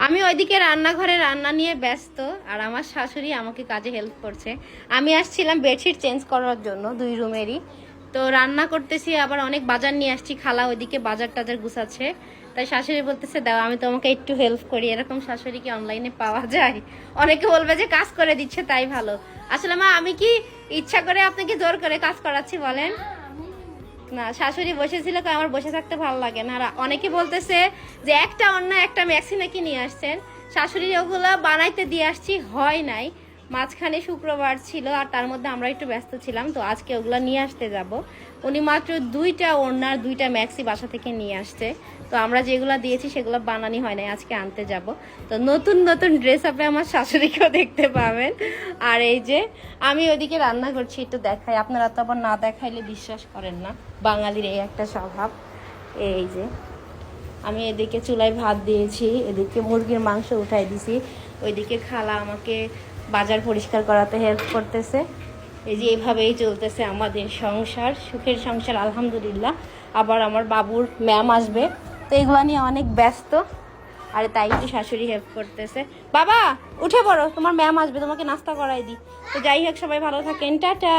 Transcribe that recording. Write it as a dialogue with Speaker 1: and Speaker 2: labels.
Speaker 1: আমি ওইদিকে রান্নাঘরে রান্না নিয়ে ব্যস্ত, আর আমার শাশুড়ি আমাকে কাজে হেল্প করছে। আমি আসছিলাম বেডশিট চেঞ্জ করার জন্য 2 রুমেরই, তো রান্না করতেছি, আবার অনেক বাজার নিয়ে আসছি। খালা ওইদিকে বাজার টাজার গুছাচ্ছে, তাই শাশুড়ি বলতেছে দাও আমি তোমাকে একটু হেল্প করি। এরকম শাশুড়ি কি অনলাইনে পাওয়া যায়? অনেকে বলবে যে কাজ করে দিচ্ছে তাই ভালো। আসলে মা আমি কি ইচ্ছা করে আপনাকে জোর করে কাজ করাচ্ছি বলেন? না, শাশুড়ি বসেছিল, আমার বসে থাকতে ভালো লাগে না। আর অনেকে বলতেছে যে একটা অন্য একটা ম্যাক্সি নাকি নিয়ে আসছেন। শাশুড়ি ওগুলো বানাইতে দিয়ে আসছি, হয় নাই। মাঝখানে শুক্রবার ছিল, আর তার মধ্যে আমরা একটু ব্যস্ত ছিলাম, তো আজকে ওগুলো নিয়ে আসতে যাব। উনি মাত্র 2টা ওড়নার 2টা ম্যাক্সি বাসা থেকে নিয়ে আসছে, তো আমরা যেগুলো দিয়েছি সেগুলো বানানি হয় নাই, আজকে আনতে যাব। তো নতুন নতুন ড্রেস আপে আমার শাশুড়িকেও দেখতে পাবেন। আর এই যে আমি ওইদিকে রান্না করছি, একটু দেখাই, আপনারা তো আবার না দেখাইলে বিশ্বাস করেন না, বাঙালির এই একটা স্বভাব। এই যে আমি এদিকে চুলায় ভাত দিয়েছি, এদিকে মুরগির মাংস উঠাই দিছি, ওইদিকে খালা আমাকে বাজার পরিষ্কার করাতে হেল্প করতেছে। এই যে এইভাবেই চলতেছে আমাদের সংসার, সুখের সংসার আলহামদুলিল্লাহ। আবার আমার বাবুর ম্যাম আসবে, তো এগুলো নিয়ে অনেক ব্যস্ত, আর তাই একটু শাশুড়ি হেল্প করতেছে। বাবা উঠে পড়ো, তোমার ম্যাম আসবে, তোমাকে নাস্তা করাই দিই। তো যাই হোক, সবাই ভালো থাকেন, টাটা।